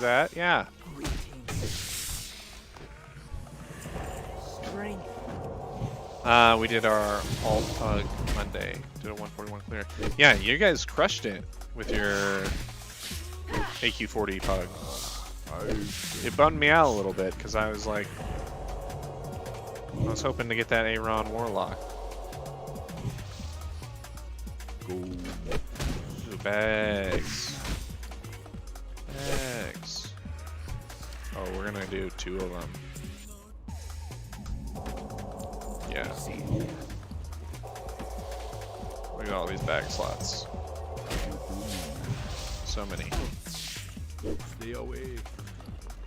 that, yeah. We did our alt pug Monday. Did a 141 clear. Yeah, you guys crushed it with your AQ40 pug. It bummed me out a little bit because I was like, I was hoping to get that Aaron Warlock. Ooh, bags. Bags. Oh, we're gonna do 2 of them. Yeah. Look at all these bag slots. So many. Stay away.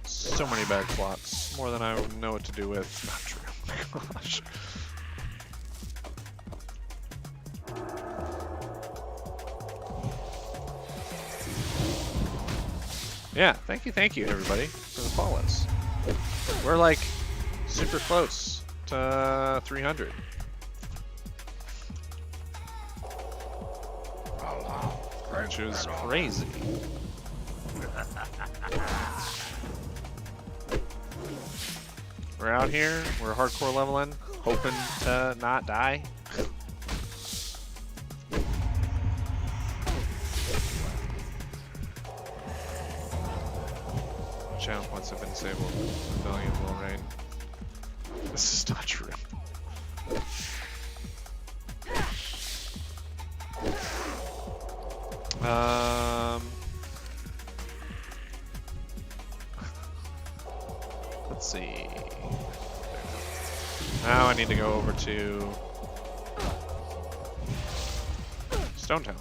So many bag slots. More than I know what to do with. Not true. Oh my gosh. Yeah, thank you everybody for the follows. We're like super close to 300. Which is crazy. We're out here, we're hardcore leveling, hoping to not die. Channel points have been disabled. Rebellion will reign. This is not true. Let's see. Now I need to go over to Stone Town.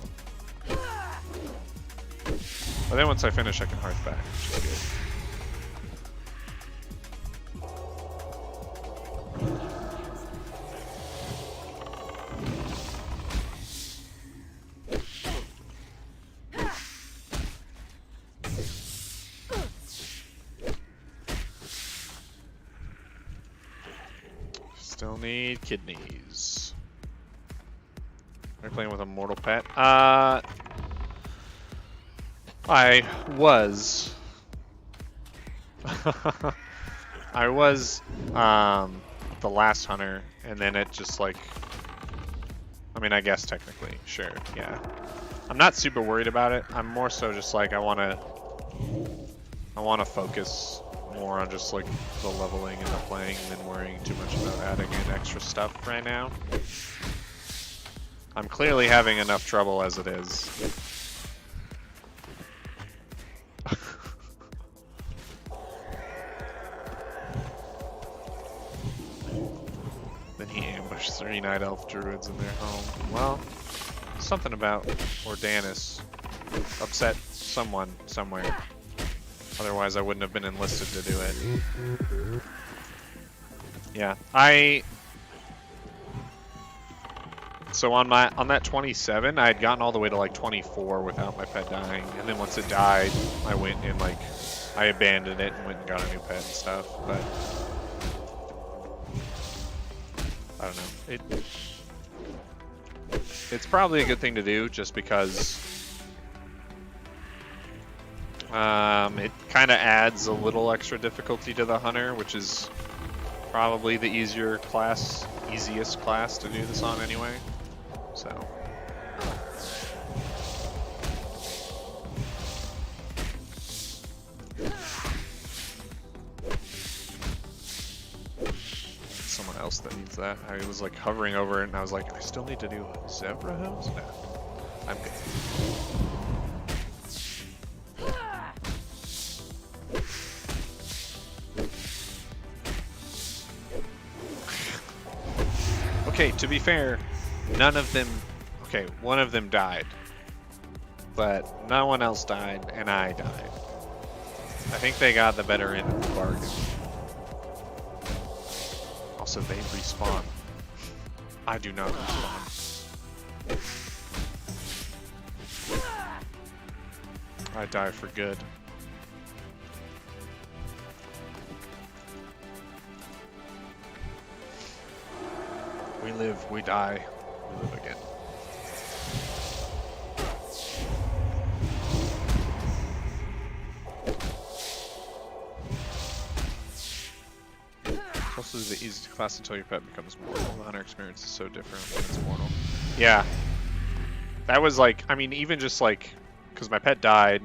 But then once I finish, I can hearth back, which is good. Still need kidneys. Are you playing with a mortal pet? I was. I was the last hunter, and then it just like, I mean, I guess technically, sure, yeah. I'm not super worried about it. I'm more so just like I want to focus more on just like the leveling and the playing than worrying too much about adding in extra stuff right now. I'm clearly having enough trouble as it is. Then he ambushed 3 Night Elf Druids in their home. Well, something about Ordanis upset someone somewhere. Otherwise I wouldn't have been enlisted to do it. Yeah, so on that 27, I had gotten all the way to like 24 without my pet dying, and then once it died, I went and like I abandoned it and went and got a new pet and stuff. But I don't know. It's probably a good thing to do just because it kind of adds a little extra difficulty to the hunter, which is probably the easiest class to do this on anyway. So someone else that needs that. I was like hovering over it and I was like, I still need to do zebra hooves? No, I'm good. Okay, to be fair, none of them, okay, one of them died, but no one else died, and I died. I think they got the better end of the bargain. Also, they respawn. I do not respawn. I die for good. We live, we die, we live again. Also, the easy class until your pet becomes mortal. The hunter experience is so different when it's mortal. Yeah. That was like, I mean, even just like, because my pet died,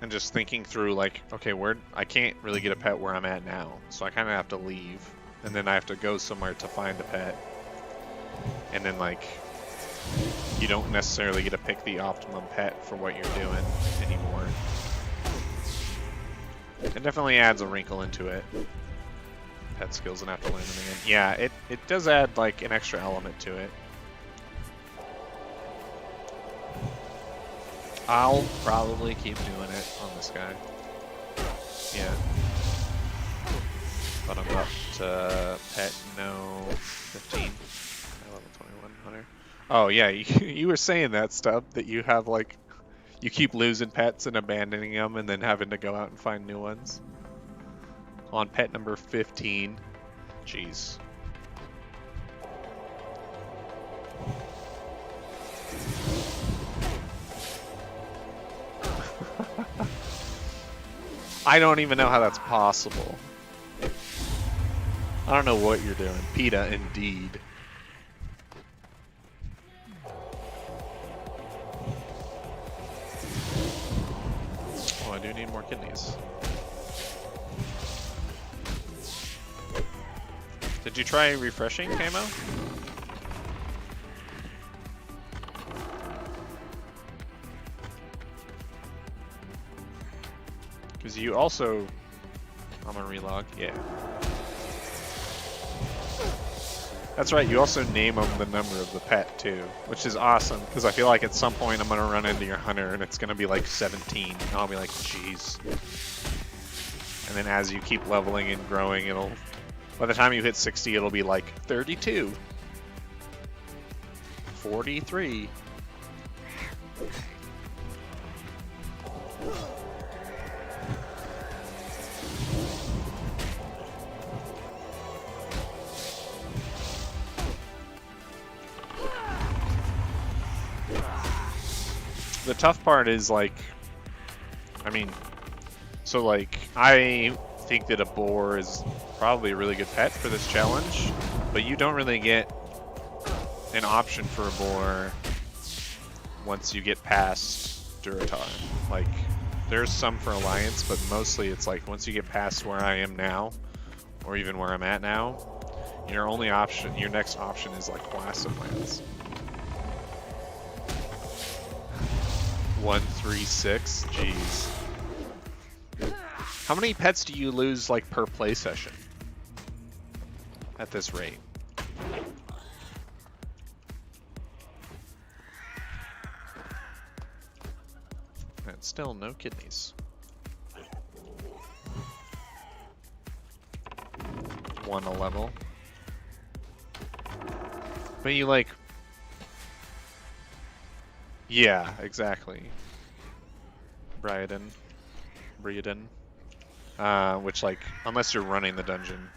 and just thinking through like, okay, I can't really get a pet where I'm at now, so I kind of have to leave, and then I have to go somewhere to find a pet, and then like, you don't necessarily get to pick the optimum pet for what you're doing anymore. It definitely adds a wrinkle into it. Pet skills and have to learn them again. Yeah, it does add like an extra element to it. I'll probably keep doing it on this guy. Yeah. But I'm up to pet no 15. Level 21 hunter. Oh yeah, you were saying that stuff that you have like, you keep losing pets and abandoning them and then having to go out and find new ones. On pet number 15. Jeez. I don't even know how that's possible. I don't know what you're doing. PETA, indeed. Oh, I do need more kidneys. Did you try refreshing, Camo? Because you also... I'm gonna relog, yeah. That's right, you also name them the number of the pet too, which is awesome, because I feel like at some point I'm gonna run into your hunter and it's gonna be like 17, and I'll be like, jeez. And then as you keep leveling and growing, it'll... By the time you hit 60, it'll be like 32. 43. The tough part is like, I mean, so like, I think that a boar is probably a really good pet for this challenge, but you don't really get an option for a boar once you get past Duratar. Like, there's some for Alliance, but mostly it's like once you get past where I am now, or even where I'm at now, your only option, your next option is like Quasim lands. 136, jeez. How many pets do you lose like per play session at this rate? And still no kidneys. One a level. But you like... Yeah, exactly. Briaden. Which, like, unless you're running the dungeon.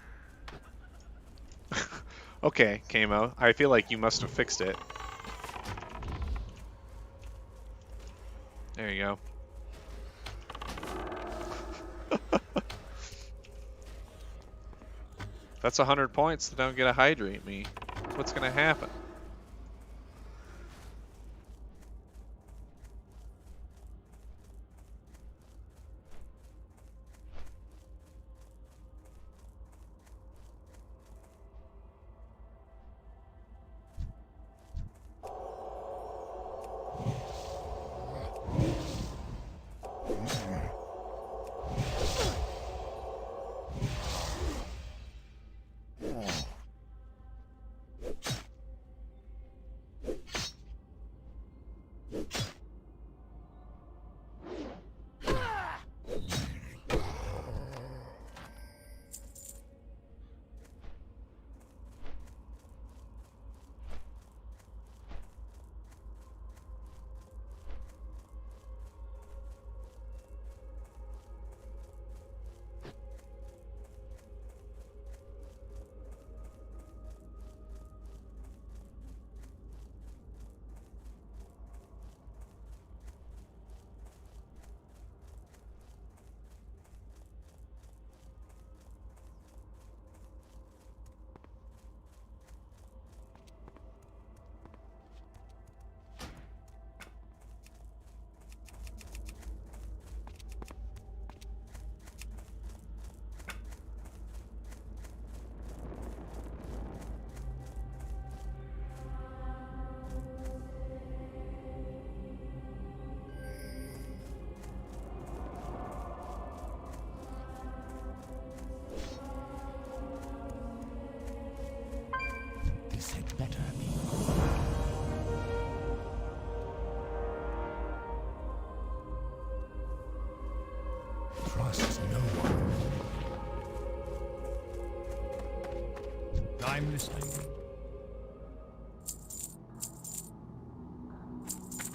Okay, Camo. I feel like you must have fixed it. There you go. That's 100 points that don't get to hydrate me. What's gonna happen? trust no one. I'm listening.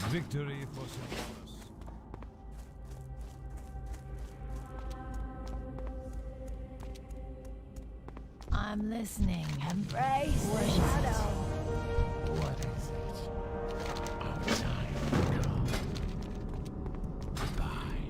Victory for Sylvanas. I'm listening. Embrace the shadow. What is it? Our time will come. Goodbye.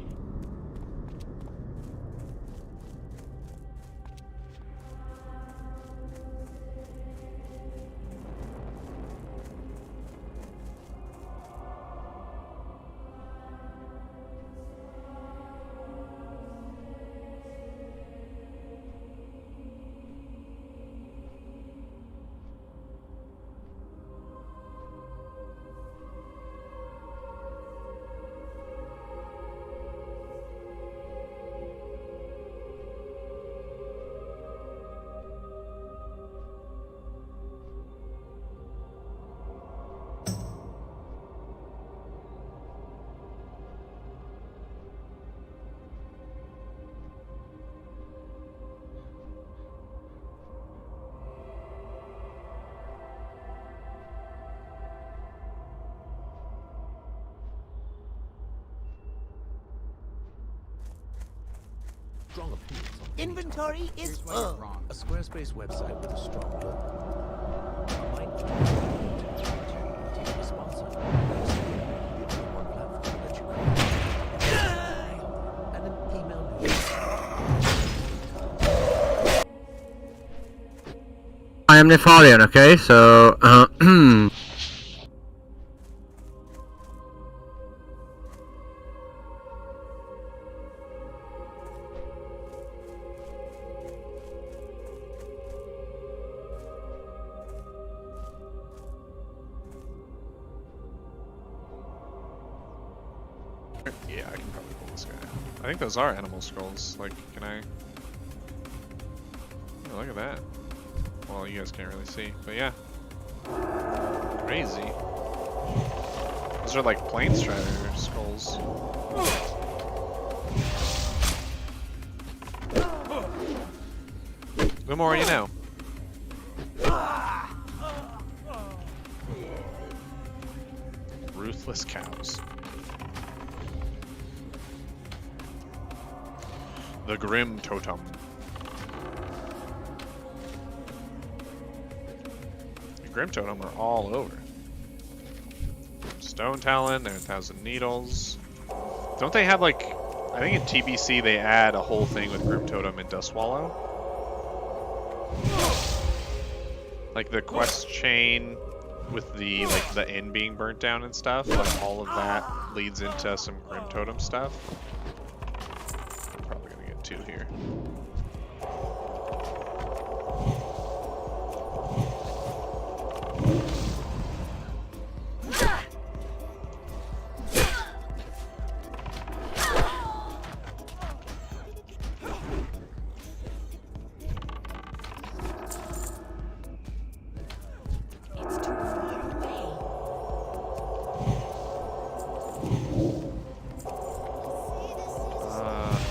Strong opinions on Inventory is full. a Squarespace website with a strong logo. Might take a sponsor. The only one platform that you create. And an email newsletter. I am Nefarian, okay? So, Yeah, I can probably pull this guy out. I think those are animal skulls. Like, can I? Oh, look at that. Well, you guys can't really see, but yeah. Crazy. Those are like plane strider skulls. The more you know. Ruthless cows. The Grim Totem. The Grim Totem are all over. Stone Talon, they're 1,000 Needles. Don't they have like, I think in TBC they add a whole thing with Grim Totem and Dust Swallow? Like the quest chain with the like the inn being burnt down and stuff, like all of that leads into some Grim Totem stuff. Probably gonna get 2 here. It's too far away.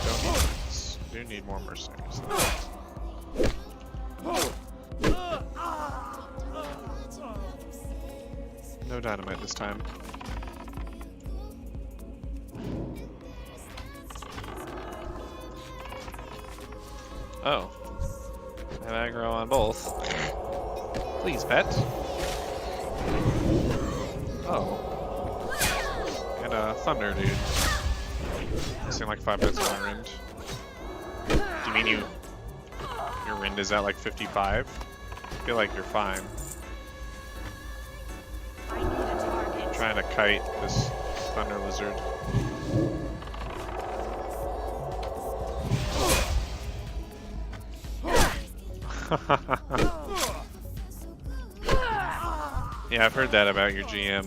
Don't need this. Do need more mercenaries. No dynamite this time. Oh. I have aggro on both. Please, pet. Oh. And thunder, dude. Missing like 5 bits on my rind. Do you mean your rind is at like 55? I feel like you're fine. I need a target. I'm trying to kite this thunder lizard. Yeah, I've heard that about your GM.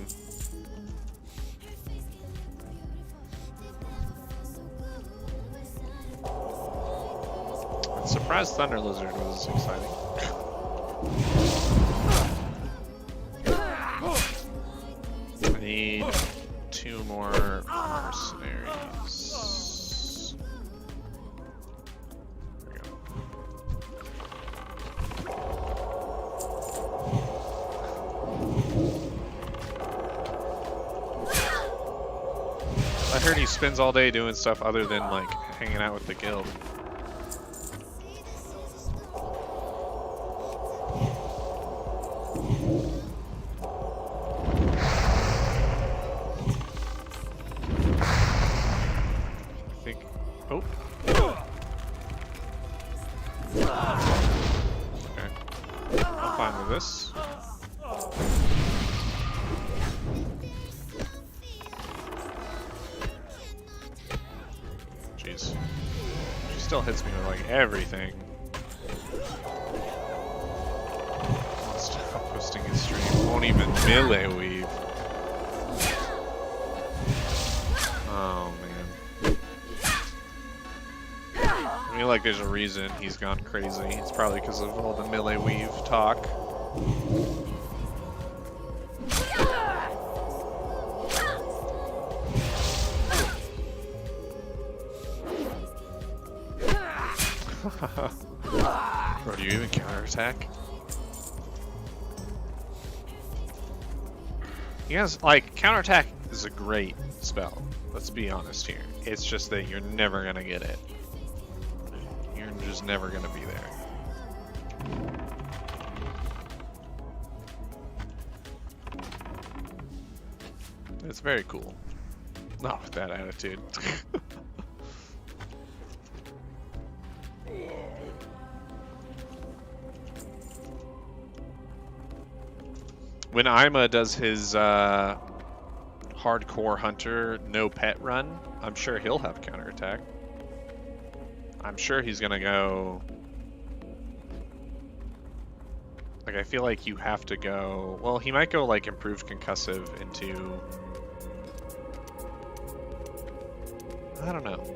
Surprise Thunder Lizard was exciting. I need 2 more mercenaries. heard he spends all day doing stuff other than like hanging out with the guild. I think. Oh. Okay. I'm fine with this. Jeez. She still hits me with like everything. Stop posting his stream. Won't even melee weave. Oh man. I feel like there's a reason he's gone crazy. It's probably because of all the melee weave talk. Bro, do you even counterattack? You guys, like, counterattack is a great spell. Let's be honest here. It's just that you're never gonna get it. You're just never gonna be there. It's very cool. Not with that attitude. When Ima does his hardcore hunter no pet run, I'm sure he'll have counterattack. I'm sure he's gonna go. Like, I feel like you have to go. Well, he might go like improved concussive into. I don't know.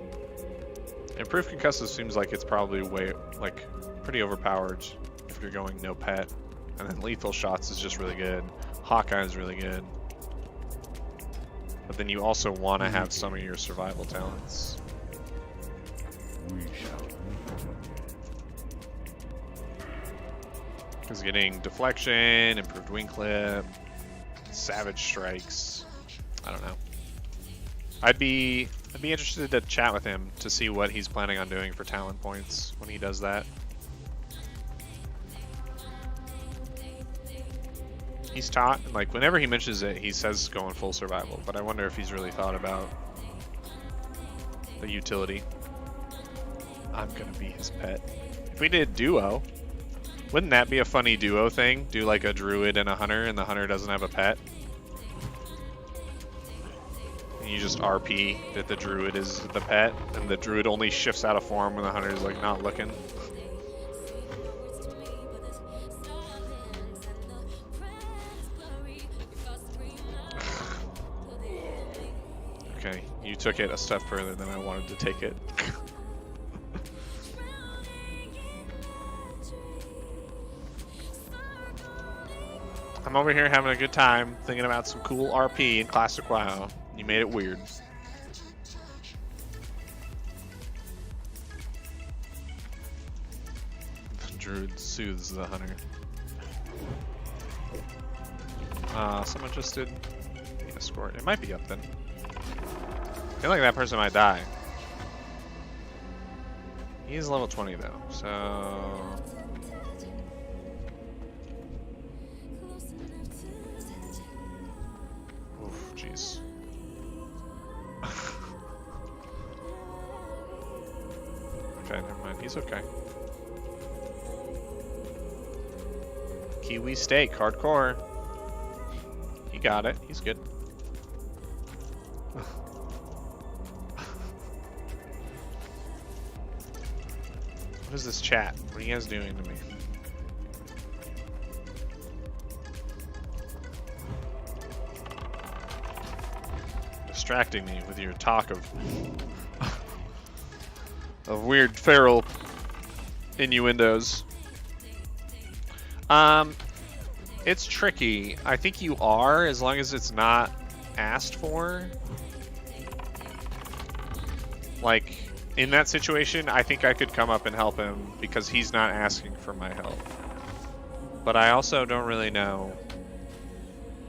Improved concussive seems like it's probably way like pretty overpowered if you're going no pet. And then lethal shots is just really good. Hawkeye is really good. But then you also want to have some of your survival talents. We shall. Because getting deflection, improved wing clip, savage strikes. I don't know. I'd be interested to chat with him to see what he's planning on doing for talent points when he does that. He's taught, like, whenever he mentions it, he says going full survival, but I wonder if he's really thought about the utility. I'm gonna be his pet. If we did duo, wouldn't that be a funny duo thing? Do like a druid and a hunter, and the hunter doesn't have a pet? And you just RP that the druid is the pet, and the druid only shifts out of form when the hunter is like not looking. Okay, you took it a step further than I wanted to take it. I'm over here having a good time thinking about some cool RP in Classic WoW. You made it weird. The druid soothes the hunter. Someone just did the escort. It might be up then. I feel like that person might die. He's level 20 though, so... Oof, jeez. Okay, never mind. He's okay. Kiwi steak, hardcore. He got it. He's good. What is this chat? What are you guys doing to me? Distracting me with your talk of weird feral innuendos. It's tricky. I think you are, as long as it's not asked for. Like, in that situation, I think I could come up and help him because he's not asking for my help. But I also don't really know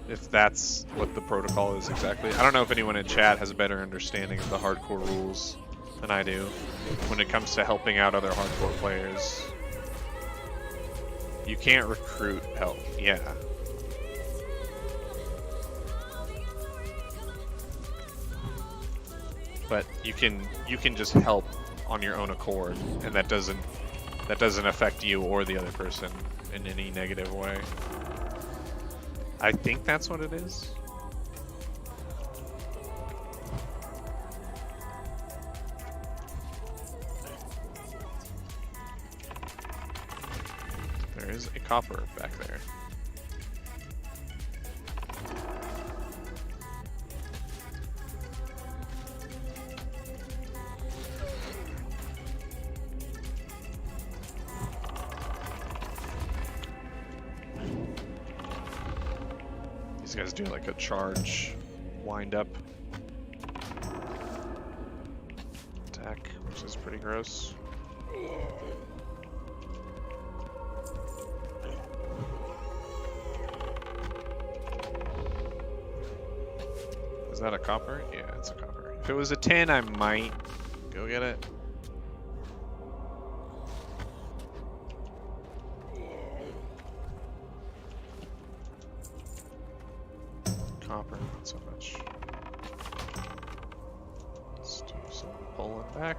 If that's what the protocol is exactly. I don't know if anyone in chat has a better understanding of the hardcore rules than I do when it comes to helping out other hardcore players. You can't recruit help. Yeah. But you can just help on your own accord, and that doesn't affect you or the other person in any negative way. I think that's what it is. There is a copper back there. These guys do like a charge wind up attack, which is pretty gross. Is that a copper? Yeah, it's a copper. If it was a 10, I might go get it. Copper, not so much. Let's do some pulling back.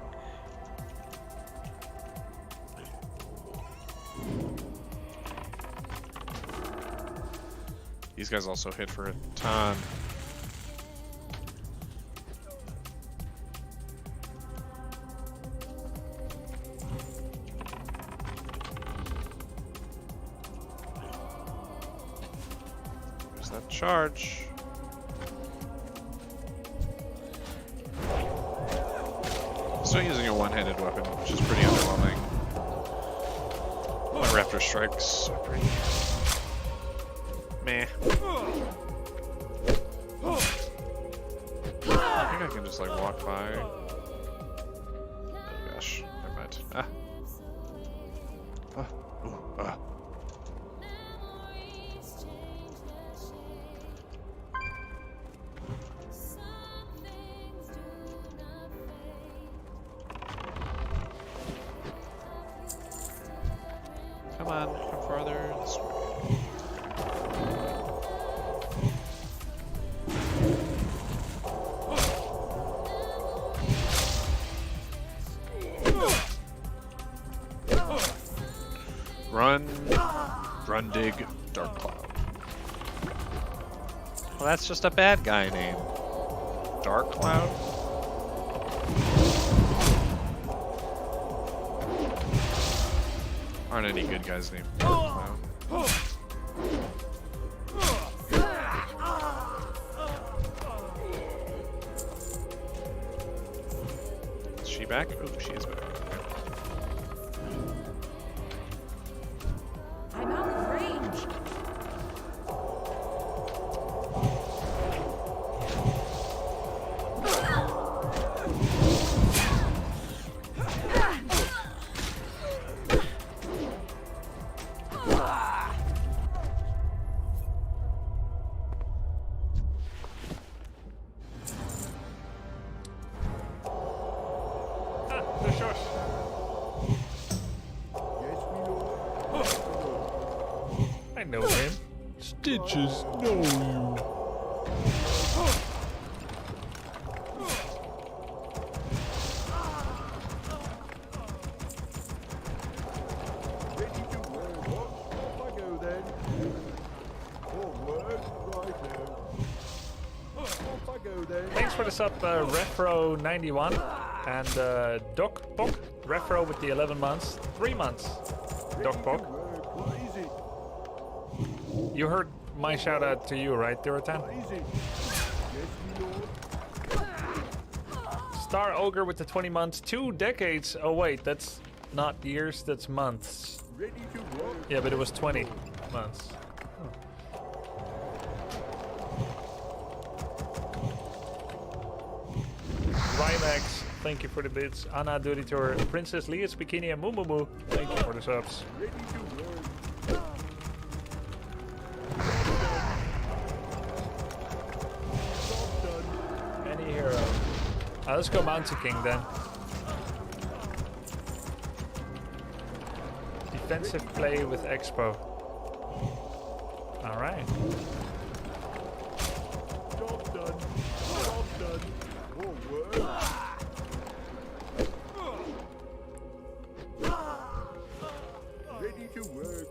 These guys also hit for a ton. There's that charge. Still using a one-handed weapon, which is pretty underwhelming. My raptor strikes are pretty meh. I think I can just like walk by. Oh gosh, never mind. Ah. Ah. Ooh, ah. Come on, come farther this way. Run, dig, Dark Cloud. Well, that's just a bad guy name. Dark Cloud? Aren't any good guys named Dark Cloud. Is she back? Oh, she is back. I'm out of range. I know him. Stitches know you. Thanks for the sub, Refro91 and Doc Pok. Refro with the 11 months, 3 months. Doc Pok. You heard my shout out to you, right, Duratan? Star Ogre with the 20 months, 2 decades. Oh wait, that's not years, that's months. Yeah, but it was 20 months. Rymax, thank you for the bits. Anna Duritor, Princess Leah's Bikini and Mumumu, thank you for the subs. Let's go Mountain King then. Defensive play with Expo. Alright. Job done. Job done. Forward. Ready to work.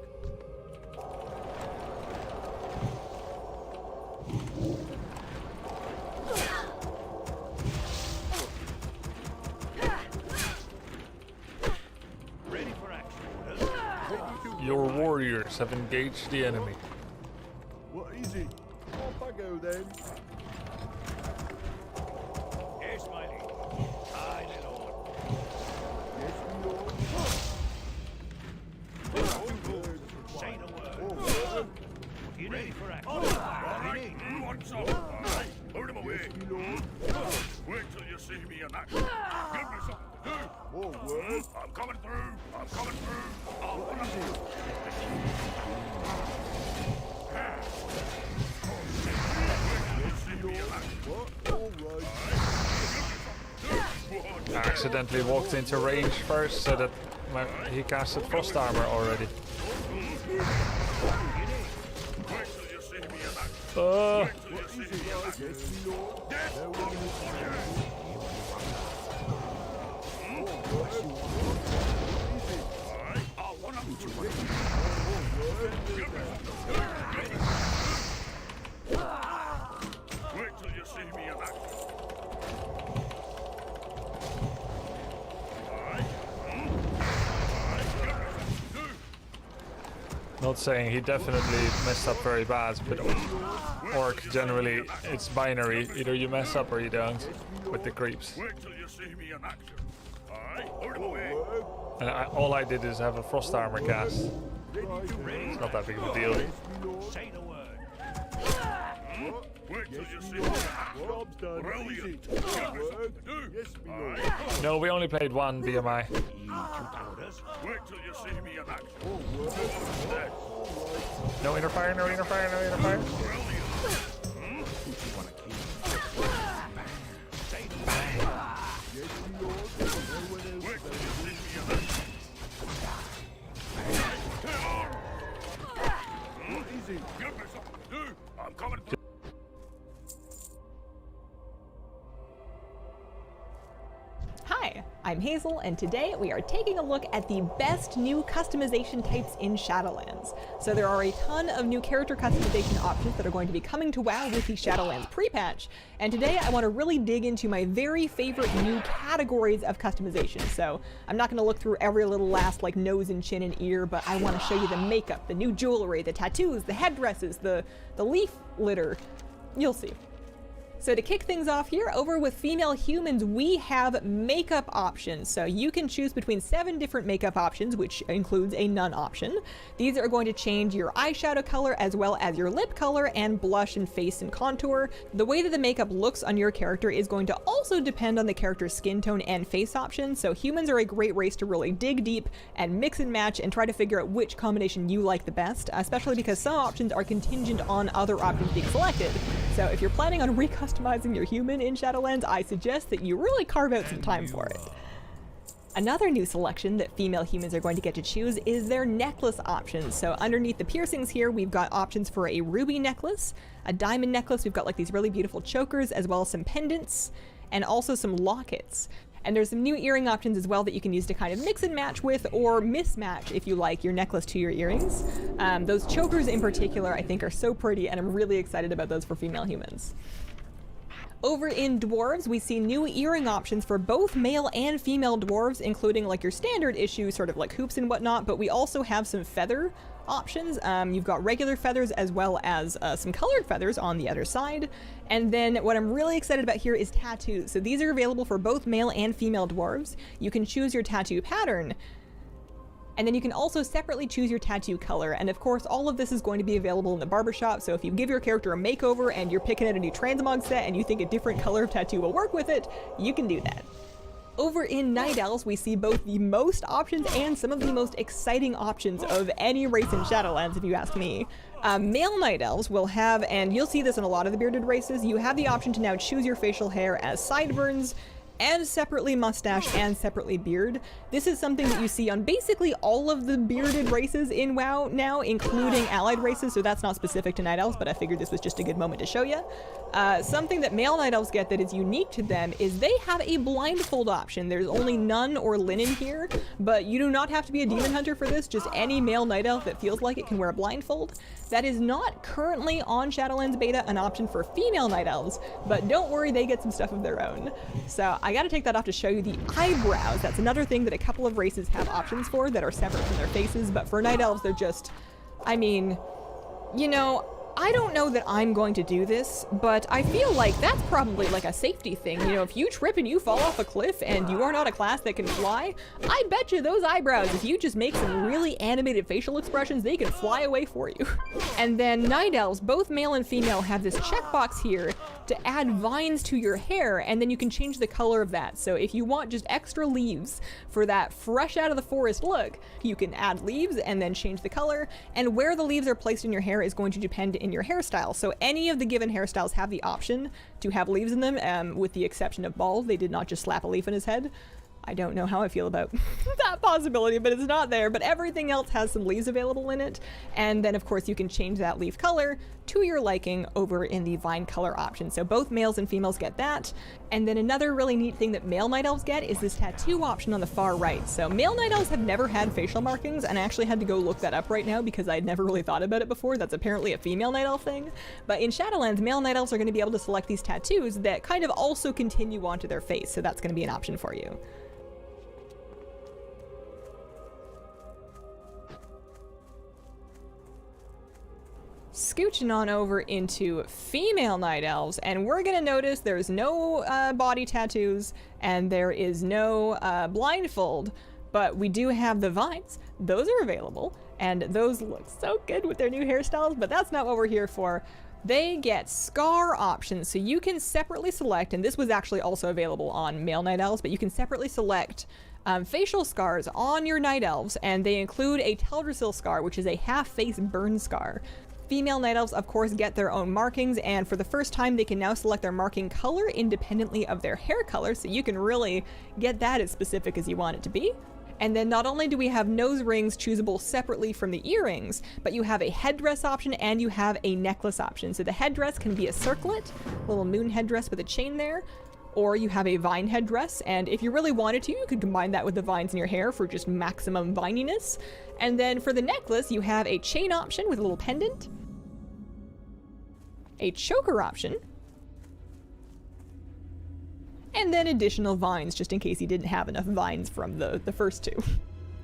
Ready for action. Your warriors have engaged the enemy. What is it? Off I go then. Yes, my lady. Aye, my lord. Yes, my lord. Forward. Say the word. Forward. You ready for action? What do you need? Who wants some? Aye, put him away. Yes, my lord. Wait till you see me in action. Give me something to do. Forward. I'm coming through. I'm coming through. I'll What put is him. it? See me in action. What? All right. I accidentally walked into range first, so that he casted Frost Armor already. Wait till you see me in action. Oh, Till you see me in action. Yes, my lord. Death No comes one for you. Aye, I'll one up through. Give me something to do. Wait till you see me in action. Aye. Aye, give me something to do. not saying he definitely messed up very bad, but Orc generally, it's binary. Either you mess up or you don't with the creeps. Wait till you see me in action. Aye, put him away. And all I did is have a Frost Armor cast. It's not that big of a deal. Say the word. Wait till you see me in action. Job's done. Brilliant. Easy. Give me something to do. Yes, my lord. No, we only played one BMI. Orders. Wait till you see me in action. What's that? No inner fire, no inner fire, no inner fire. Say the word. Yes, my lord. No one else. Wait till you see me in action. What is it? Give me something to do. I'm coming through. Hi, I'm Hazel, and today we are taking a look at the best new customization types in Shadowlands. So there are a ton of new character customization options that are going to be coming to WoW with the Shadowlands pre-patch, and today I want to really dig into my very favorite new categories of customization. So I'm not going to look through every little last like nose and chin and ear, but I want to show you the makeup, the new jewelry, the tattoos, the headdresses, the leaf litter. You'll see. So to kick things off here, over with female humans, we have makeup options. So you can choose between 7 different makeup options, which includes a none option. These are going to change your eyeshadow color as well as your lip color and blush and face and contour. The way that the makeup looks on your character is going to also depend on the character's skin tone and face options. So humans are a great race to really dig deep and mix and match and try to figure out which combination you like the best, especially because some options are contingent on other options being selected. So if you're planning on recustomizing your human in Shadowlands, I suggest that you really carve out some time for it. Another new selection that female humans are going to get to choose is their necklace options. So underneath the piercings here, we've got options for a ruby necklace, a diamond necklace, we've got like these really beautiful chokers, as well as some pendants, and also some lockets. And there's some new earring options as well that you can use to kind of mix and match with, or mismatch if you like your necklace to your earrings. Those chokers in particular I think are so pretty, and I'm really excited about those for female humans. Over in dwarves, we see new earring options for both male and female dwarves, including like your standard issue sort of like hoops and whatnot, but we also have some feather options. You've got regular feathers as well as some colored feathers on the other side. And then what I'm really excited about here is tattoos. So these are available for both male and female dwarves. You can choose your tattoo pattern, and then you can also separately choose your tattoo color. And of course, all of this is going to be available in the barbershop. So if you give your character a makeover and you're picking out a new transmog set and you think a different color of tattoo will work with it, you can do that. Over in Night Elves, we see both the most options and some of the most exciting options of any race in Shadowlands, if you ask me. Male Night Elves will have, and you'll see this in a lot of the bearded races, you have the option to now choose your facial hair as sideburns, and separately mustache and separately beard. This is something that you see on basically all of the bearded races in WoW now, including allied races, so that's not specific to Night Elves, but I figured this was just a good moment to show you. Something that male Night Elves get that is unique to them is they have a blindfold option. There's only none or linen here, but you do not have to be a demon hunter for this. Just any male Night Elf that feels like it can wear a blindfold. That is not currently on Shadowlands beta an option for female Night Elves, but don't worry, they get some stuff of their own. So I gotta take that off to show you the eyebrows. That's another thing that a couple of races have options for that are separate from their faces, but for Night Elves, they're just, I mean, you know, I don't know that I'm going to do this, but I feel like that's probably like a safety thing. You know, if you trip and you fall off a cliff and you are not a class that can fly, I bet you those eyebrows, if you just make some really animated facial expressions, they can fly away for you. And then Night Elves, both male and female, have this checkbox here to add vines to your hair, and then you can change the color of that. So if you want just extra leaves for that fresh out of the forest look, you can add leaves and then change the color, and where the leaves are placed in your hair is going to depend in your hairstyle. So any of the given hairstyles have the option to have leaves in them, with the exception of bald. They did not just slap a leaf in his head. I don't know how I feel about that possibility, but it's not there. But everything else has some leaves available in it. And then of course you can change that leaf color to your liking over in the vine color option. So both males and females get that. And then another really neat thing that male Night Elves get is this tattoo option on the far right. So male Night Elves have never had facial markings, and I actually had to go look that up right now because I'd never really thought about it before. That's apparently a female Night Elf thing. But in Shadowlands, male Night Elves are going to be able to select these tattoos that kind of also continue onto their face. So that's going to be an option for you. Scooching on over into female Night Elves, and we're gonna notice there's no body tattoos and there is no blindfold, but we do have the vines. Those are available, and those look so good with their new hairstyles, but that's not what we're here for. They get scar options, so you can separately select, and this was actually also available on male Night Elves, but you can separately select facial scars on your Night Elves, and they include a Teldrassil scar, which is a half-face burn scar. Female Night Elves, of course, get their own markings, and for the first time, they can now select their marking color independently of their hair color, so you can really get that as specific as you want it to be. And then not only do we have nose rings choosable separately from the earrings, but you have a headdress option and you have a necklace option. So the headdress can be a circlet, little moon headdress with a chain there, or you have a vine headdress, and if you really wanted to, you could combine that with the vines in your hair for just maximum vininess. And then for the necklace, you have a chain option with a little pendant, a choker option, and then additional vines, just in case you didn't have enough vines from the first two.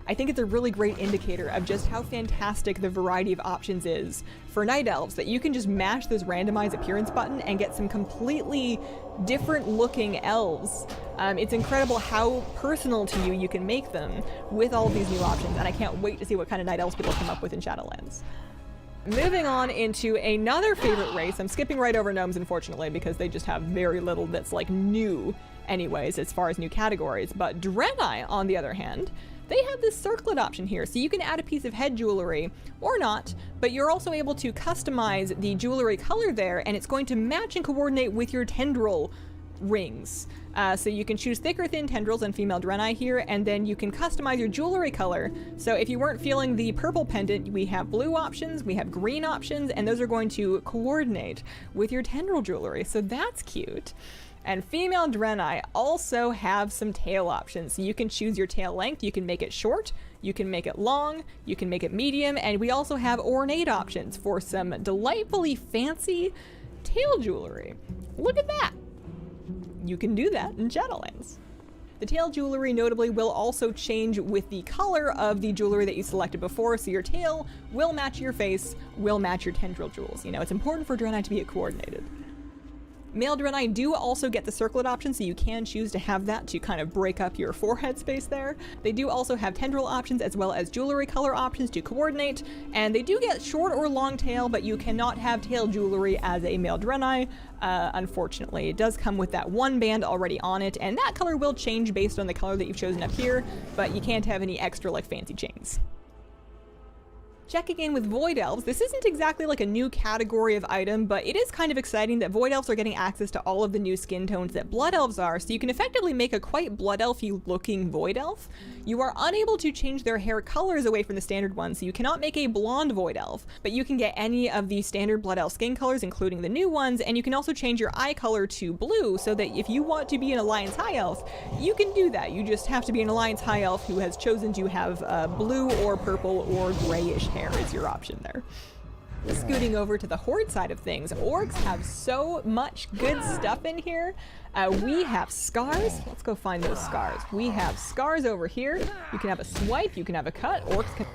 I think it's a really great indicator of just how fantastic the variety of options is for Night Elves, that you can just mash this randomize appearance button and get some completely different looking elves. It's incredible how personal to you can make them with all of these new options, and I can't wait to see what kind of Night Elves people come up with in Shadowlands. Moving on into another favorite race. I'm skipping right over gnomes, unfortunately, because they just have very little that's like new anyways as far as new categories. But Draenei, on the other hand, they have this circlet option here, so you can add a piece of head jewelry or not, but you're also able to customize the jewelry color there, and it's going to match and coordinate with your tendril rings. So you can choose thick or thin tendrils and female Draenei here, and then you can customize your jewelry color. So if you weren't feeling the purple pendant, we have blue options, we have green options, and those are going to coordinate with your tendril jewelry. So that's cute. And female Draenei also have some tail options. So you can choose your tail length, you can make it short, you can make it long, you can make it medium, and we also have ornate options for some delightfully fancy tail jewelry. Look at that! You can do that in Shadowlands. The tail jewelry notably will also change with the color of the jewelry that you selected before, so your tail will match your face, will match your tendril jewels. You know, it's important for Draenei to be coordinated. Male Draenei do also get the circlet option, so you can choose to have that to kind of break up your forehead space there. They do also have tendril options as well as jewelry color options to coordinate, and they do get short or long tail, but you cannot have tail jewelry as a male Draenei, unfortunately. It does come with that one band already on it, and that color will change based on the color that you've chosen up here, but you can't have any extra like fancy chains. Checking in with Void Elves, this isn't exactly like a new category of item, but it is kind of exciting that Void Elves are getting access to all of the new skin tones that Blood Elves are, so you can effectively make a quite Blood Elfy looking Void Elf. You are unable to change their hair colors away from the standard ones, so you cannot make a blonde Void Elf, but you can get any of the standard Blood Elf skin colors, including the new ones, and you can also change your eye color to blue, so that if you want to be an Alliance High Elf, you can do that. You just have to be an Alliance High Elf who has chosen to have blue or purple or grayish hair is your option there. Scooting over to the Horde side of things, orcs have so much good stuff in here. We have scars. Let's go find those scars. We have scars over here. You can have a swipe, you can have a cut. Orcs can...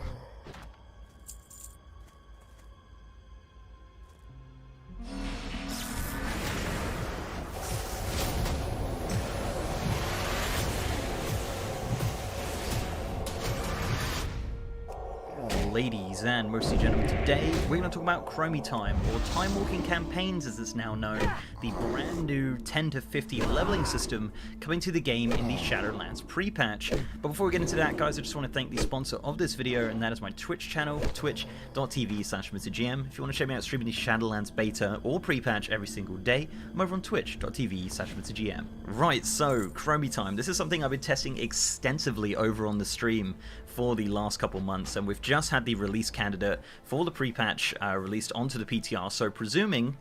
Ladies and mostly gentlemen, today we're going to talk about Chromie Time, or Time Walking Campaigns as it's now known, the brand new 10 to 50 leveling system coming to the game in the Shadowlands pre-patch. But before we get into that, guys, I just want to thank the sponsor of this video, and that is my Twitch channel, twitch.tv/MrGM. If you want to check me out streaming the Shadowlands beta or pre-patch every single day, I'm over on twitch.tv/MrGM. Right, so Chromie Time. This is something I've been testing extensively over on the stream for the last couple months, and we've just had the release candidate for the pre-patch released onto the PTR, so presuming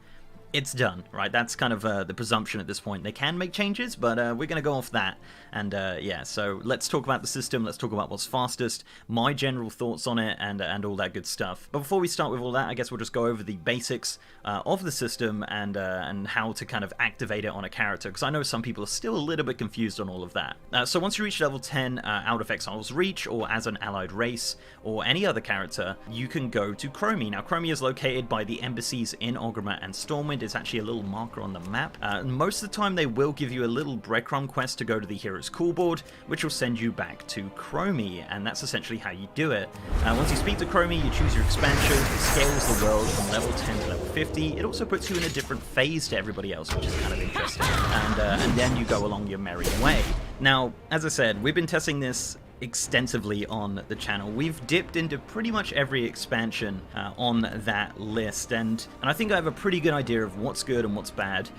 it's done, right? That's kind of the presumption at this point. They can make changes, but we're going to go off that. And yeah, so let's talk about the system, let's talk about what's fastest, my general thoughts on it, and all that good stuff. But before we start with all that, I guess we'll just go over the basics of the system and how to kind of activate it on a character, because I know some people are still a little bit confused on all of that. So once you reach level 10 out of Exile's Reach, or as an allied race, or any other character, you can go to Chromie. Now, Chromie is located by the embassies in Orgrimmar and Stormwind. It's actually a little marker on the map. Most of the time, they will give you a little breadcrumb quest to go to the Hero's Call board, which will send you back to Chromie, and that's essentially how you do it. Once you speak to Chromie, you choose your expansion. It scales the world from level 10 to level 50. It also puts you in a different phase to everybody else, which is kind of interesting. And then you go along your merry way. Now, as I said, we've been testing this extensively on the channel. We've dipped into pretty much every expansion on that list, and I think I have a pretty good idea of what's good and what's bad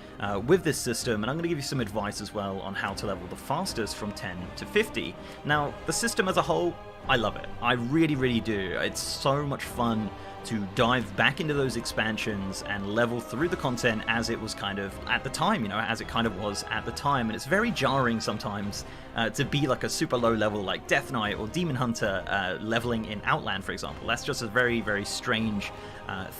with this system, and I'm going to give you some advice as well on how to level the fastest from 10 to 50. Now, the system as a whole, I love it. I really, really do. It's so much fun to dive back into those expansions and level through the content as it was kind of at the time, you know, as it kind of was at the time. And it's very jarring sometimes to be like a super low level like Death Knight or Demon Hunter leveling in Outland, for example. That's just a very, very strange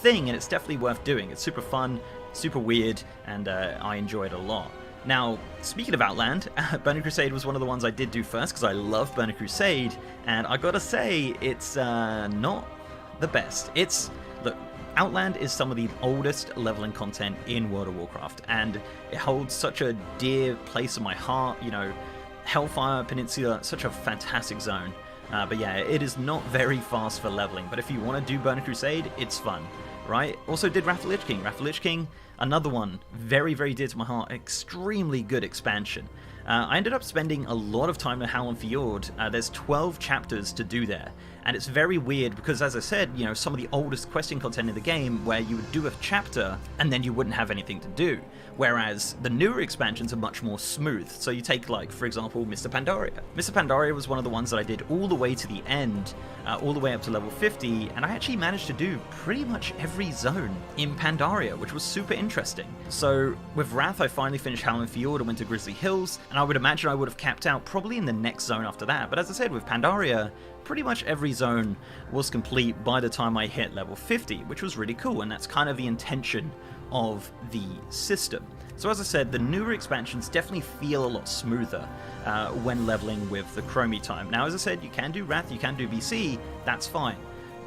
thing, and it's definitely worth doing. It's super fun, super weird, and I enjoy it a lot. Now, speaking of Outland, Burning Crusade was one of the ones I did do first because I love Burning Crusade, and I gotta say, it's not the best. Look, Outland is some of the oldest leveling content in World of Warcraft, and it holds such a dear place in my heart. You know, Hellfire Peninsula, such a fantastic zone. But yeah, it is not very fast for leveling, but if you want to do Burning Crusade, it's fun, right? Also did Wrath of the Lich King. Wrath of the Lich King, another one, very, very dear to my heart, extremely good expansion. I ended up spending a lot of time in Howland Fjord. There's 12 chapters to do there, and it's very weird because, as I said, you know, some of the oldest questing content in the game where you would do a chapter and then you wouldn't have anything to do, whereas the newer expansions are much more smooth. So you take, like, for example, Mr. Pandaria. Mr. Pandaria was one of the ones that I did all the way to the end, all the way up to level 50, and I actually managed to do pretty much every zone in Pandaria, which was super interesting. So with Wrath, I finally finished Howland Fjord and went to Grizzly Hills, and I would imagine I would have capped out probably in the next zone after that. But as I said, with Pandaria, pretty much every zone was complete by the time I hit level 50, which was really cool, and that's kind of the intention of the system. So as I said, the newer expansions definitely feel a lot smoother when leveling with the Chromie Time. Now, as I said, you can do Wrath, you can do BC, that's fine.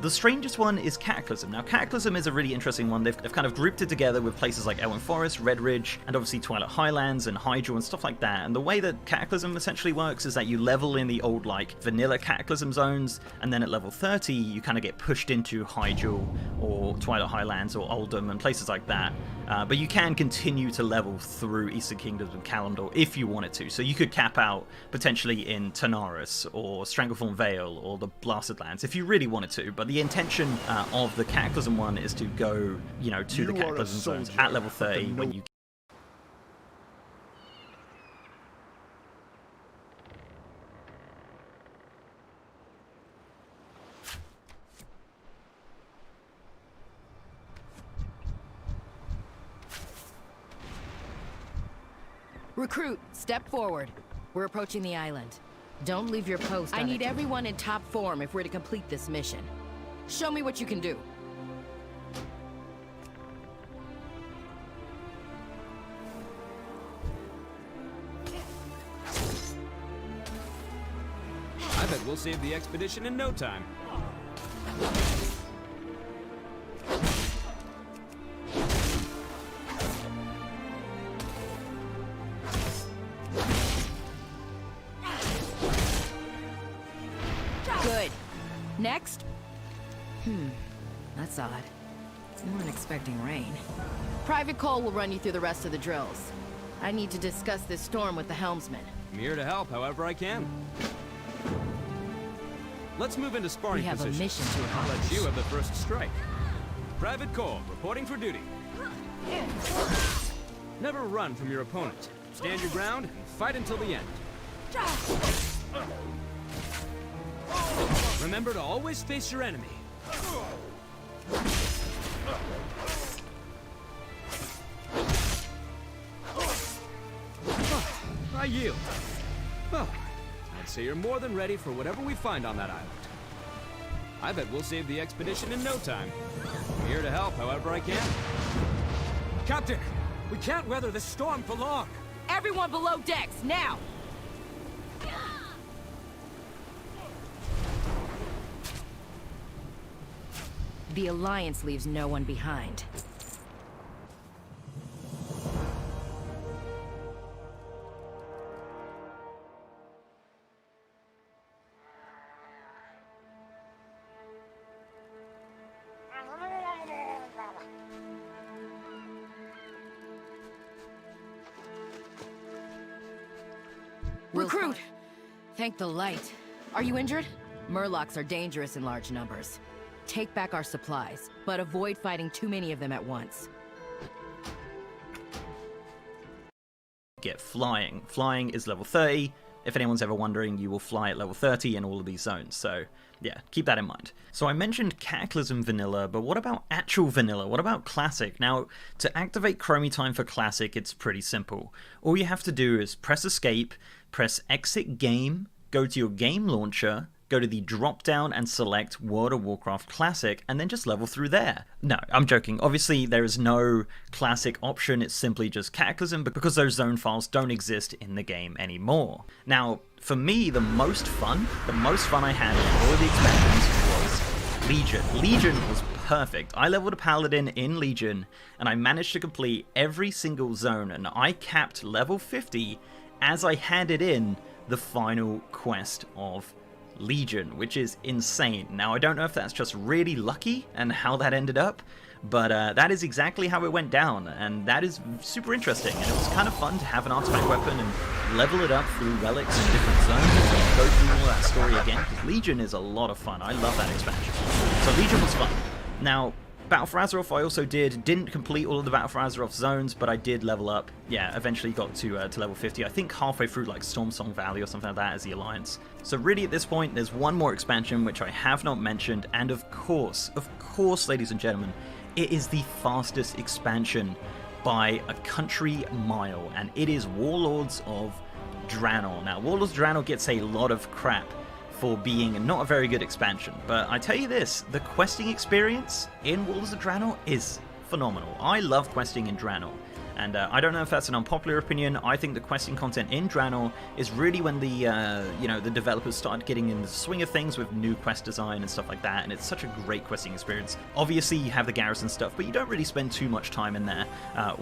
The strangest one is Cataclysm. Now, Cataclysm is a really interesting one. They've kind of grouped it together with places like Elwyn Forest, Red Ridge, and obviously Twilight Highlands and Hyjal and stuff like that. And the way that Cataclysm essentially works is that you level in the old, like, vanilla Cataclysm zones, and then at level 30, you kind of get pushed into Hyjal or Twilight Highlands or Oldham and places like that. But you can continue to level through Eastern Kingdoms and Kalimdor if you wanted to. So you could cap out potentially in Tanaris or Stranglethorn Vale or the Blasted Lands if you really wanted to. But the intention of the Cataclysm one is to go, you know, to the Cataclysm zones at level 30 when you. Recruit, step forward. We're approaching the island. Don't leave your post. I need everyone in top form if we're to complete this mission. Show me what you can do. I bet we'll save the expedition in no time. Good. Next? That's odd. We weren't expecting rain. Private Cole will run you through the rest of the drills. I need to discuss this storm with the helmsman. I'm here to help however I can. Let's move into sparring We have position. a mission to I'll let accomplish. you have the first strike. Private Cole, reporting for duty. Never run from your opponent. Stand your ground and fight until the end. Remember to always face your enemy. I yield. Oh, I'd say you're more than ready for whatever we find on that island. I bet we'll save the expedition in no time. I'm here to help however I can. Captain, we can't weather this storm for long. Everyone below decks, now! The Alliance leaves no one behind. Recruit! Thank the light. Are you injured? Murlocs are dangerous in large numbers. Take back our supplies, but avoid fighting too many of them at once. Get flying. Flying is level 30. If anyone's ever wondering, you will fly at level 30 in all of these zones, so yeah, keep that in mind. So I mentioned Cataclysm Vanilla, but what about actual Vanilla? What about Classic? Now, to activate Chromie Time for Classic, it's pretty simple. All you have to do is press Escape, press Exit Game, go to your game launcher, go to the drop down and select World of Warcraft Classic, and then just level through there. No, I'm joking. Obviously, there is no Classic option. It's simply just Cataclysm, but because those zone files don't exist in the game anymore. Now, for me, the most fun I had in all of the expansions was Legion. Legion was perfect. I leveled a Paladin in Legion, and I managed to complete every single zone, and I capped level 50 as I handed in the final quest of Legion, which is insane. Now, I don't know if that's just really lucky and how that ended up, but that is exactly how it went down, and that is super interesting, and it was kind of fun to have an artifact weapon and level it up through relics in different zones and go through all that story again, because Legion is a lot of fun. I love that expansion. So Legion was fun. Now, Battle for Azeroth I also didn't complete all of the Battle for Azeroth zones, but I did level up. Yeah, eventually got to level 50. I think halfway through like Stormsong Valley or something like that as the Alliance. So really at this point, there's one more expansion which I have not mentioned, and of course, ladies and gentlemen, it is the fastest expansion by a country mile, and it is Warlords of Draenor. Now, Warlords of Draenor gets a lot of crap for being not a very good expansion, but I tell you this, the questing experience in Warlords of Draenor is phenomenal. I love questing in Draenor, and I don't know if that's an unpopular opinion. I think the questing content in Draenor is really when the the developers started getting in the swing of things with new quest design and stuff like that, and it's such a great questing experience. Obviously, you have the garrison stuff, but you don't really spend too much time in there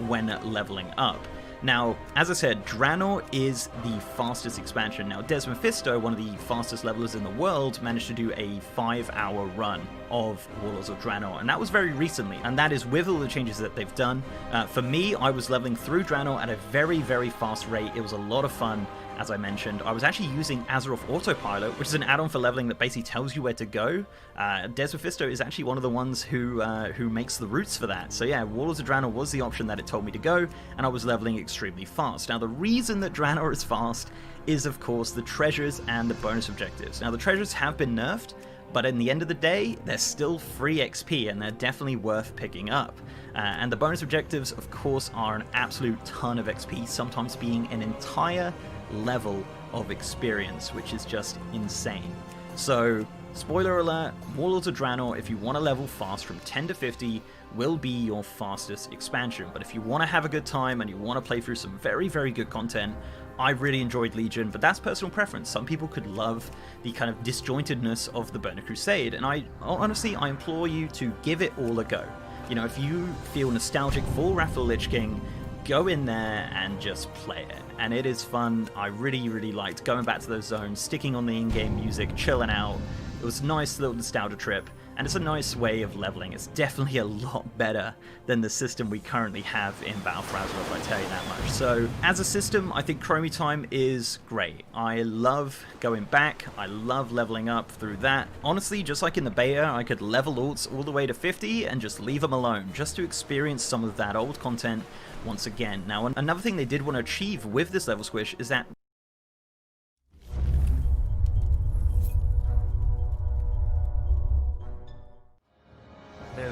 when leveling up. Now, as I said, Draenor is the fastest expansion. Now, Des Mephisto, one of the fastest levelers in the world, managed to do a 5-hour run of Warlords of Draenor, and that was very recently, and that is with all the changes that they've done. For me, I was leveling through Draenor at a very, very fast rate. It was a lot of fun. As I mentioned, I was actually using Azeroth Autopilot, which is an add-on for leveling that basically tells you where to go. Des Mephisto is actually one of the ones who makes the routes for that. So yeah, Warlords of Draenor was the option that it told me to go, and I was leveling extremely fast. Now, the reason that Draenor is fast is, of course, the treasures and the bonus objectives. Now, the treasures have been nerfed, but in the end of the day, they're still free XP, and they're definitely worth picking up. And the bonus objectives, of course, are an absolute ton of XP, sometimes being an entire level of experience, which is just insane. So, spoiler alert, Warlords of Draenor, if you want to level fast from 10 to 50, will be your fastest expansion. But if you want to have a good time and you want to play through some very, very good content, I really enjoyed Legion, but that's personal preference. Some people could love the kind of disjointedness of the Burning Crusade, and honestly, I implore you to give it all a go. You know, if you feel nostalgic for Wrath of the Lich King, go in there and just play it. And it is fun. I really, really liked going back to those zones, sticking on the in-game music, chilling out. It was a nice little nostalgia trip, and it's a nice way of leveling. It's definitely a lot better than the system we currently have in Battle for Azeroth, I tell you that much. So, as a system, I think Chromie Time is great. I love going back. I love leveling up through that. Honestly, just like in the beta, I could level alts all the way to 50 and just leave them alone, just to experience some of that old content once again. Now, another thing they did want to achieve with this level squish is that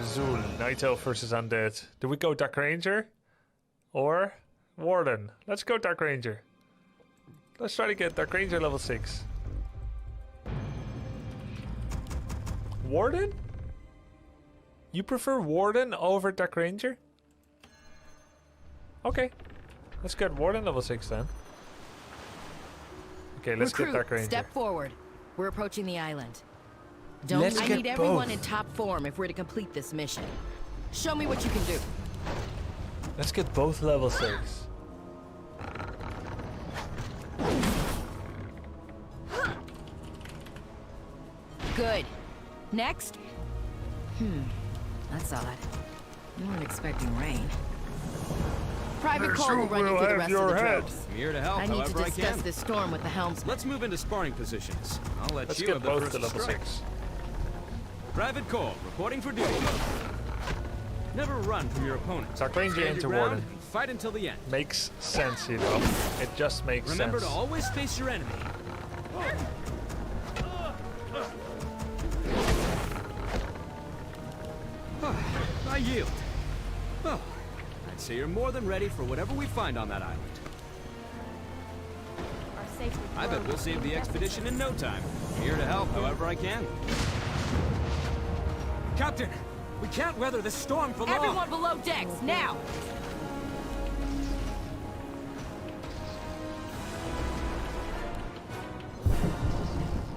Zul, Night Elf versus Undead. Do we go Dark Ranger? Or Warden? Let's go Dark Ranger. Let's try to get Dark Ranger level 6. Warden? You prefer Warden over Dark Ranger? Okay. Let's get Warden level 6 then. Okay, let's Recruit, get Dark Ranger. Step forward. We're approaching the island. I need everyone in top form if we're to complete this mission. Show me what you can do. Let's get both level 6. Good. Next? That's odd. We weren't expecting rain. Private Cole will run you through the rest of the tropes. I'm here to help I need to however I discuss can. this storm with the helmsman. Let's move into sparring positions. I'll let Let's you get have both the to first level strike. 6. Private Cole, reporting for duty. Never run from your opponent. Dark Ranger Stand into your ground Warden. and fight until the end. Makes sense, you know. It just makes Remember sense. to always face your enemy. I yield. Oh, I'd say you're more than ready for whatever we find on that island. I bet we'll save the expedition in no time. I'm here to help however I can. Captain, we can't weather this storm for long. Everyone below decks, now!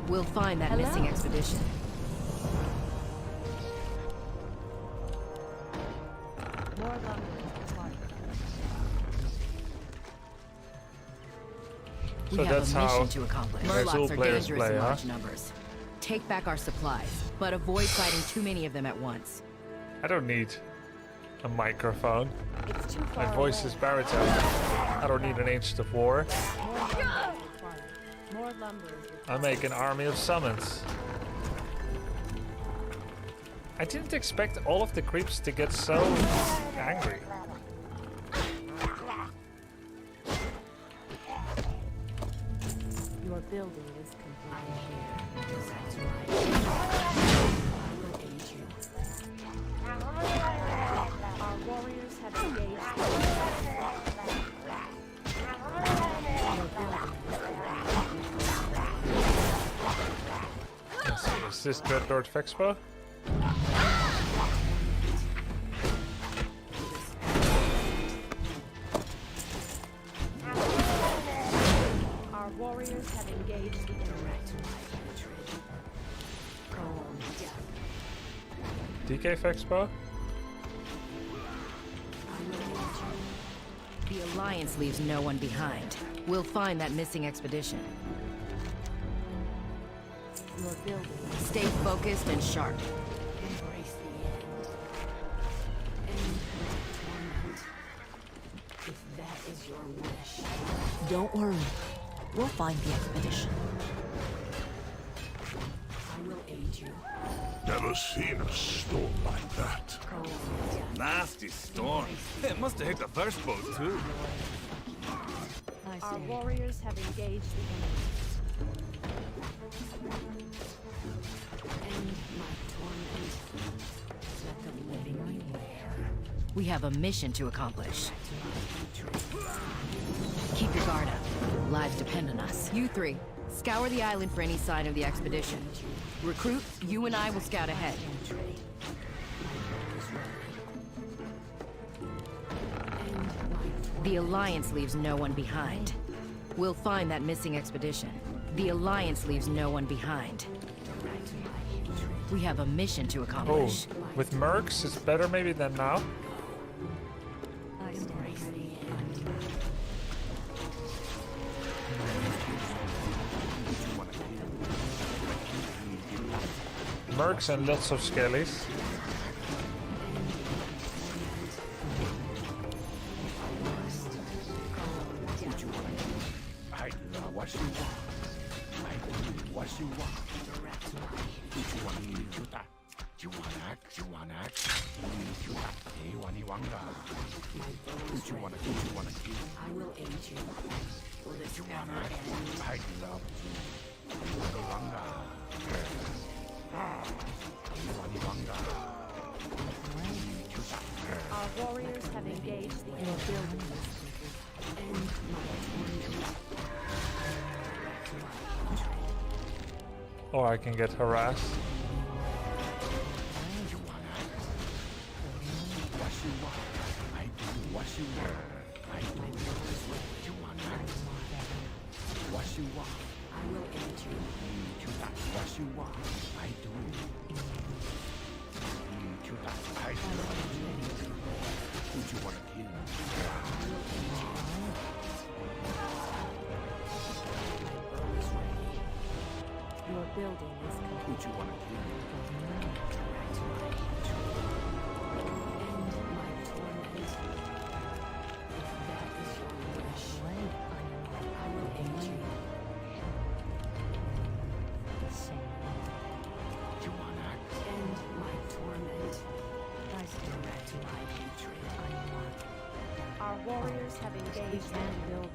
We'll find that missing expedition. We So have that's a how mission to accomplish. Azul Murlocs are players dangerous play, in huh? large numbers. Take back our supplies, but avoid fighting too many of them at once. I don't need a microphone. It's too far My voice is baritone. I don't need an Ancient of War. More lumber. I make an army of summons. I didn't expect all of the creeps to get so angry. Your building is completely here. That's right. I will aid you. Our warriors have engaged. Is this Dread Lord Fexpo? Our warriors have engaged the enemy. DK Fexpo? The Alliance leaves no one behind. We'll find that missing expedition. Your building. Stay focused and sharp. Embrace the end. End my torment. If that is your wish. Don't worry. We'll find the expedition. I will aid you. Never seen a storm like that. Nasty storm. It must have hit the first boat, too. Our warriors have engaged the enemy. End my torment. Let the living beware. We have a mission to accomplish. Keep your guard up. Lives depend on us. You three, scour the island for any sign of the expedition. Recruit, you and I will scout ahead. The Alliance leaves no one behind. We'll find that missing expedition. The Alliance leaves no one behind. We have a mission to Oh, accomplish. with mercs, it's better maybe than now. Mercs and lots of skellies. I will aid you. Will this ever end? Our warriors have engaged the enemy building. End my torment. Or I can get harassed. I will aid you. Your building is complete. End my torment. If that is your wish, I will aid you. End my torment. Direct my hatred. Our warriors have engaged and built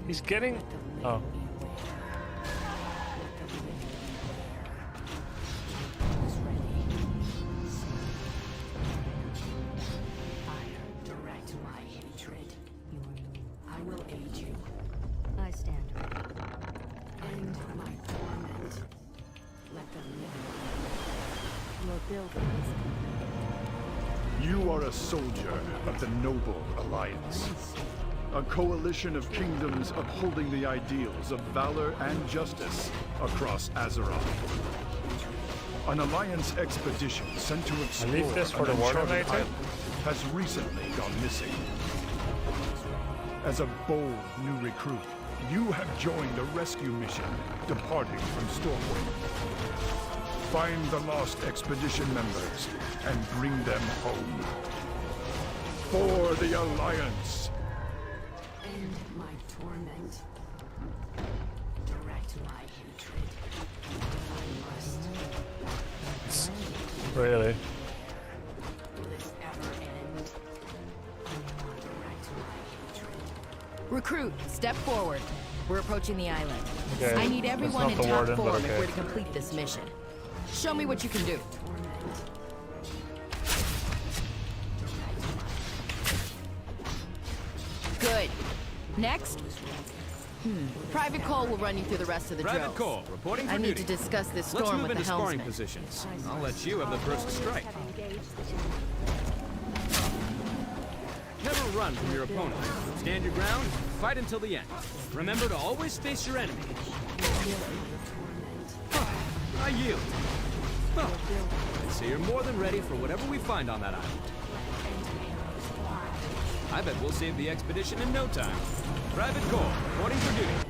He's getting... Oh. direct my hatred. I will aid you. I stand ready. End my torment. Let them live. Your building is You are a soldier of the Noble Alliance. A coalition of kingdoms upholding the ideals of valor and justice across Azeroth. An Alliance expedition sent to explore leave this for the an warden uncharted later. island has recently gone missing. As a bold new recruit, you have joined a rescue mission departing from Stormwind. Find the lost expedition members and bring them home. For the Alliance! end my torment. Direct my hatred. I must. Really? Will this ever end? Direct my hatred. Recruit, step forward. We're approaching the island. Okay, I need that's everyone not in the top warden, but form if okay. we're to complete this mission. Show me what you can do. Good. Next? Private Cole will run you through the rest of the Private drills. Cole, reporting for I need duty. to discuss this Let's storm move with into the sparring helmsman. positions. I'll let you have the first strike. Never run from your opponent. Stand your ground, fight until the end. Remember to always face your enemy. I yield. I'd say you're more than ready for whatever we find on that island. I bet we'll save the expedition in no time. Private Cole, reporting for duty.